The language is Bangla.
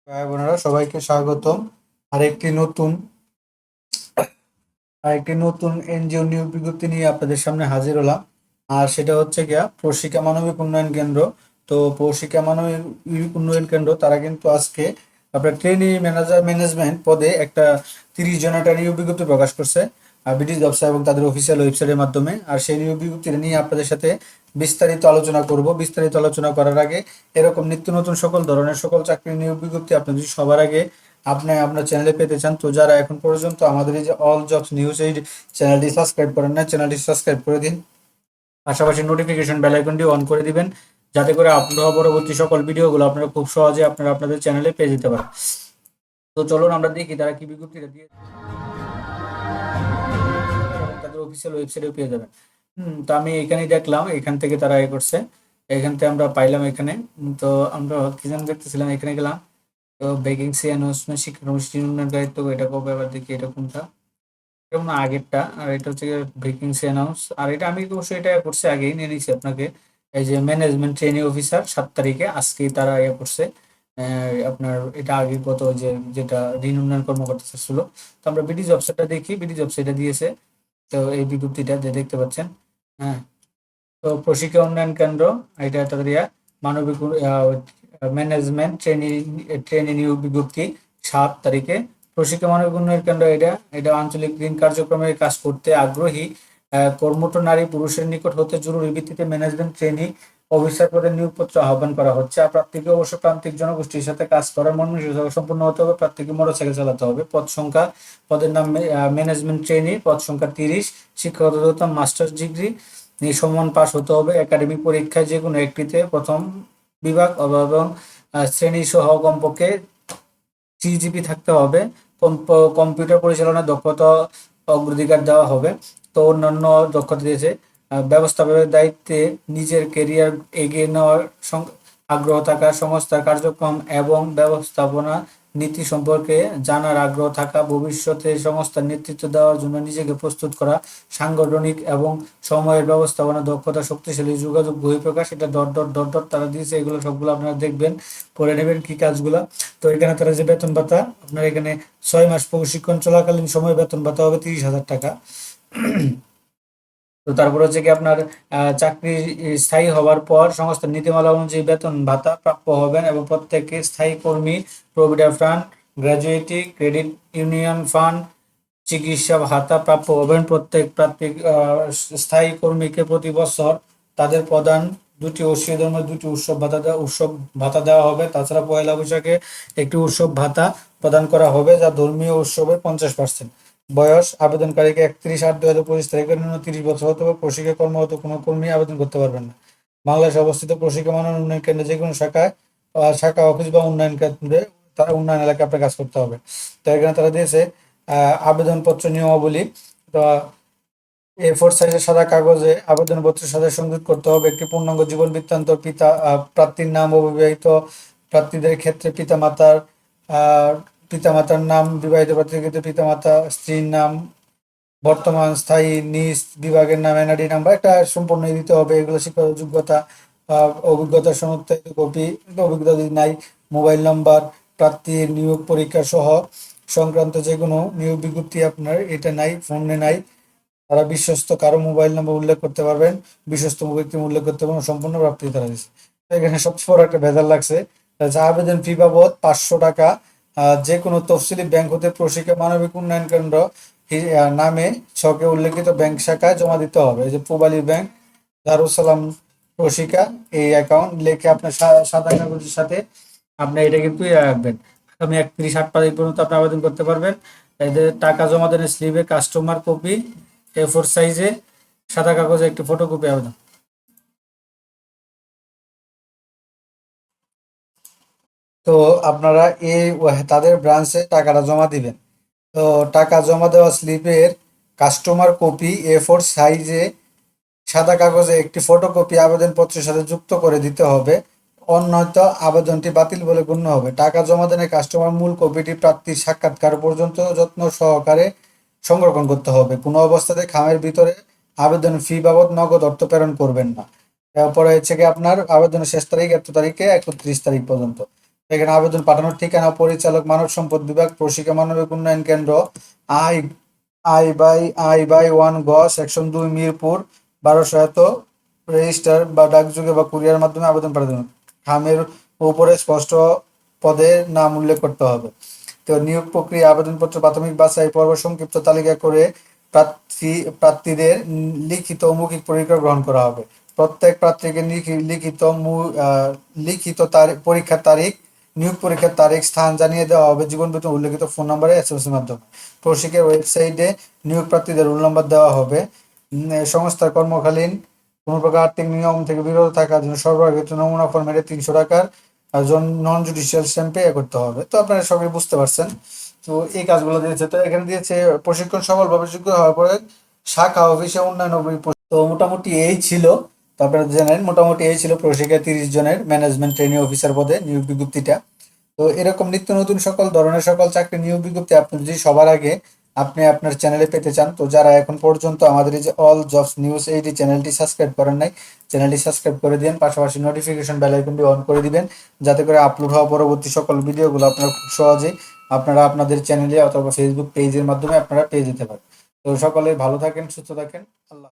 ভাই বোনেরা সবাইকে স্বাগতম আরেকটি নতুন এনজিও নিয়োগ বিজ্ঞপ্তি নিয়ে আপনাদের সামনে হাজির হলাম। আর সেটা হচ্ছে গিয়া প্রশিক্ষা মানবিক উন্নয়ন কেন্দ্র। তো প্রশিক্ষা মানবিক উন্নয়ন কেন্দ্র তারা কিন্তু আজকে আপনার ট্রেনি ম্যানেজমেন্ট পদে একটা 30 জন একটা নিয়োগ বিজ্ঞপ্তি প্রকাশ করছে বিডি জবস এবং তাদের অফিসিয়াল ওয়েবসাইটের মাধ্যমে। আর সেই নিয়োগ বিজ্ঞপ্তিটা নিয়ে আপনাদের সাথে বিস্তারিত আলোচনা করব। বিস্তারিত আলোচনা করার আগে এরকম নিত্য নতুন সকল ধরনের সকল চাকরির নিয়োগ বিজ্ঞপ্তি আপনি যদি সবার আগে আপনি আপনার চ্যানেলে পেতে চান, তো যারা এখন পর্যন্ত আমাদের এই যে অল জবস নিউজ এই চ্যানেলটি সাবস্ক্রাইব করেন না, চ্যানেলটি সাবস্ক্রাইব করে দিন। পাশাপাশি নোটিফিকেশন বেল আইকনটি অন করে দিবেন, যাতে করে আপলোড হওয়া পরবর্তী সকল ভিডিওগুলো আপনারা খুব সহজে আপনাদের চ্যানেলে পেয়ে যেতে পারেন। তো চলুন আমরা দেখি তারা কি বিজ্ঞপ্তিটা দিয়ে এবং তাদের অফিসিয়াল ওয়েবসাইটেও পেয়ে যাবেন। তো আমি এখানেই দেখলাম, এখান থেকে তারা করছে, এখান থেকে আমরা পাইলাম এখানে। তো আমরা কি যেন দেখতেছিলাম, এখানে গেলাম। তো ভ্যাকেন্সি অ্যানাউন্সমেন্ট শিক্ষানুষ্ঠান উন্নয়ন দায়িত্ব, এটা কবে আবার দেখি, এটা কোনটা, এটা মনে হয় আগেরটা। আর এটা হচ্ছে ভ্যাকেন্সি অ্যানাউন্স, আর এটা আমি অবশ্যই এটা করছে আগেই নিয়ে নিছি আপনাকে। এই যে ম্যানেজমেন্ট ট্রেনিং অফিসার 7 তারিখে আজকেই তারা করছে। আপনার এটা আগে কত যে যেটা ঋণ উন্নয়ন কর্মকর্তা ছিল। তো আমরা বিডি জবসটা দেখি, বিডি জবস এটা দিয়েছে। তো এই বিজ্ঞপ্তিটা যে দেখতে পাচ্ছেন, হ্যাঁ। তো প্রশিক্ষণ উন্নয়ন কেন্দ্র, এটা তাদের মানবিক ম্যানেজমেন্ট ট্রেনিং নিয়োগ বিজ্ঞপ্তি 7 তারিখে। প্রশিক্ষণ মানবিক উন্নয়ন কেন্দ্র, এটা এটা আঞ্চলিক ঋণ কার্যক্রমে কাজ করতে আগ্রহী কর্মঠ নারী পুরুষের নিকট হতে জরুরি ভিত্তিতে ম্যানেজমেন্ট ট্রেনিং অফিসার পদে নিয়োগপত্র আহ্বান করা হচ্ছে। আর প্রার্থীকে অবশ্য প্রান্তিক জনগোষ্ঠীর সাথে কাজ করার মর্মসূচি সম্পূর্ণ হতে হবে। প্রার্থীকে মোটরসাইকেল চালাতে হবে। পদ সংখ্যা, পদের নাম ম্যানেজমেন্ট ট্রেনি, পদ সংখ্যা 30, শিক্ষাগত যোগ্যতা মাস্টার্স ডিগ্রি, সমান পাস হতে হবে একাডেমিক পরীক্ষায় যে কোনো একটিতে প্রথম বিভাগ এবং শ্রেণী সহ কমপক্ষে সিজিপি থাকতে হবে। কম্পিউটার পরিচালনার দক্ষতা অগ্রাধিকার দেওয়া হবে। তো অন্যান্য দক্ষতা দিয়েছে ব্যবস্থাপকের দায়িত্বে নিজের কেরিয়ার এগিয়ে নেওয়ার আগ্রহ থাকা, সংস্থার কার্যক্রম এবং ব্যবস্থাপনা নীতি সম্পর্কে জানার আগ্রহ থাকা, ভবিষ্যতে সংস্থার নেতৃত্ব দেওয়ার জন্য নিজেকে প্রস্তুত করা, সাংগঠনিক এবং সময়ের ব্যবস্থাপনা দক্ষতা, শক্তিশালী যোগাযোগ বহিঃপ্রকাশ, এটা ডট ডট ডট ডট তারা দিয়েছে। এগুলো সবগুলো আপনারা দেখবেন, পড়ে নেবেন কি কাজগুলো। তো এখানে তারা যে বেতন ভাতা, আপনার এখানে 6 মাস প্রশিক্ষণ চলাকালীন সময় বেতন ভাতা হবে 30,000 টাকা। তো তারপর হচ্ছে কি আপনার চাকরি স্থায়ী হওয়ার পর সংস্থার নীতিমালা অনুযায়ী বেতন ভাতা প্রাপ্য হবেন এবং প্রত্যেককে স্থায়ী কর্মী provident fund, gratuity, credit union fund, চিকিৎসা ভাতা প্রাপ্য হবেন। প্রত্যেক প্রার্থী স্থায়ী কর্মীকে প্রতি বছর তাদের প্রদান দুটি দুটি উৎসব ভাতা দেওয়া হবে। তাছাড়া পয়লা বৈশাখে একটি উৎসব ভাতা প্রদান করা হবে, যা ধর্মীয় উৎসবের 50%। বয়স, আবেদনকারীকে 31/8/2025 তারিখের ন্যূনতম 30 বছর হতে হবে। প্রশিক্ষে কর্মরত কোনো কর্মী আবেদন করতে পারবেন না। বাংলাদেশে অবস্থিত প্রশিক্ষণ মানব উন্নয়ন কেন্দ্রে যে কোনো শাখা অফিস বা উন্নয়ন কেন্দ্রে তারা উন্নয়ন এলাকায় আপনার কাজ করতে হবে। তো এখানে তারা দিয়েছে আবেদনপত্র নিয়মাবলী। তো A4 সাইজের সাদা কাগজে আবেদনপত্রের সাথে সংযুক্ত করতে হবে একটি পূর্ণাঙ্গ জীবন বৃত্তান্ত, প্রার্থীর নাম, অবিবাহিত প্রার্থীদের ক্ষেত্রে পিতামাতার নাম, বিবাহিত প্রার্থীদের ক্ষেত্রে পিতামাতা, স্ত্রীর নাম, বর্তমান স্থায়ী নিজ বিভাগের নাম, এনআইডি নাম্বার, এটা সম্পূর্ণ দিতে হবে। এগুলো শিক্ষাগত যোগ্যতা, অভিজ্ঞতার সনদ কপি, অভিজ্ঞতা যদি নাই, মোবাইল নাম্বার, প্রার্থীর নিয়োগ পরীক্ষা সহ সংক্রান্ত যে কোনো নিয়োগ বিজ্ঞপ্তি আপনার এটা নাই, ফোনে নাই, তারা বিশ্বস্ত কারো মোবাইল নম্বর উল্লেখ করতে পারবেন, বিশ্বস্ত ব্যক্তি উল্লেখ করতে পারবেন, সম্পূর্ণ প্রাপ্তি তারা দিচ্ছে। এখানে সবচেয়ে বড় একটা ভেজাল লাগছে, যা আবেদন ফি বাবদ 500 টাকা যে কোনো তফসিলি ব্যাংক হতে প্রশিক্ষণ মানবিক উন্নয়ন কেন্দ্র নামে ছকে উল্লেখিত ব্যাংক শাখায় জমা দিতে হবে। এই যে পূবালী ব্যাংক, দারুসালাম প্রশিকা, এই অ্যাকাউন্ট লিখে আপনার সাদা কাগজের সাথে আপনি এটা কিন্তু রাখবেন। আগামী 31/8 পর্যন্ত আপনি আবেদন করতে পারবেন। এদের টাকা জমা দেনের স্লিপে কাস্টমার কপি, A4 সাইজে সাদা কাগজে একটি ফটোকপি আবেদন। তো আপনারা তাদের ব্রাঞ্চে টাকাটা জমা দিবেন। তো টাকা জমা দেওয়া স্লিপের কাস্টমার কপি A4 সাইজে সাদা কাগজে একটি ফটোকপি আবেদনপত্রের সাথে যুক্ত করে দিতে হবে, অন্যথা আবেদনটি বাতিল বলে গণ্য হবে। টাকা জমা দেনের কাস্টমার মূল কপিটি প্রার্থীর সাক্ষাৎকার পর্যন্ত যত্ন সহকারে সংরক্ষণ করতে হবে। কোনো অবস্থাতে খামের ভিতরে আবেদন ফি বাবদ নগদ অর্থ প্রেরণ করবেন না। তারপরে হচ্ছে কি আপনার আবেদনের শেষ তারিখ 31 তারিখে 31 তারিখ পর্যন্ত। এখানে আবেদন পাঠানোর ঠিকানা পরিচালক মানব সম্পদ বিভাগ, প্রশিক্ষা মানবিক উন্নয়ন কেন্দ্র, আই আই বাই 1 গ সেকশন 2 মিরপুর 1200 রেজিস্টার বা ডাকযোগে বা কুরিয়ার মাধ্যমে আবেদন পাঠাতে হবে। খামের উপরে স্পষ্ট পদের নাম উল্লেখ করতে হবে। তো নিয়োগ প্রক্রিয়া আবেদনপত্র প্রাথমিক বাছাই পর্ব সংক্ষিপ্ত তালিকা করে প্রার্থীদের লিখিত ও মৌখিক পরীক্ষা গ্রহণ করা হবে। প্রত্যেক প্রার্থীকে লিখিত পরীক্ষার তারিখ, নিয়োগ পরীক্ষার তারিখ, স্থান জানিয়ে দেওয়া হবে জীবন বৃত্তান্ত উল্লেখিত ফোন নম্বরে এসএমএস এর মাধ্যমে। প্রশিক্ষকের ওয়েবসাইটে নিয়োগ প্রার্থীদের রোল নম্বর দেওয়া হবে। সংস্থার কর্মকালীন কোনো প্রকার আর্থিক নিয়ম থেকে বিরত থাকার জন্য সর্বাধিক নমুনা ফরম্যাটে 300 টাকার নন জুডিশিয়াল স্ট্যাম্প পে করতে হবে। তো আপনারা সবাই বুঝতে পারছেন। তো এই কাজগুলো দিয়েছে, তো এখানে দিয়েছে প্রশিক্ষণ সফলভাবে যোগ্য হওয়ার পরে শাখা অফিসে উন্নয়ন তো মোটামুটি এই ছিল। তো আপনারা জানেন মোটামুটি এই ছিল প্রশিক্ষা 30 জনের ম্যানেজমেন্ট ট্রেনিং অফিসার পদে নিয়োগ বিজ্ঞপ্তিটা। তো এরকম নিত্য নতুন সকল ধরনের সকল চাকরি নিয়োগ বিজ্ঞপ্তি আপনি যদি সবার আগে আপনি আপনার চ্যানেলে পেতে চান, তো যারা এখন পর্যন্ত আমাদের এই যে অল জবস নিউজ এই চ্যানেলটি সাবস্ক্রাইব করেন নাই, চ্যানেলটি সাবস্ক্রাইব করে দিন, পাশাপাশি নোটিফিকেশন বেল আইকনটি অন করে দিবেন, যাতে করে আপলোড হওয়া পরবর্তী সকল ভিডিওগুলো আপনারা খুব সহজেই আপনারা আপনাদের চ্যানেলে অথবা ফেসবুক পেজের মাধ্যমে আপনারা পেয়ে যেতে পারেন। তো সকলে ভালো থাকেন, সুস্থ থাকেন। আল্লাহ।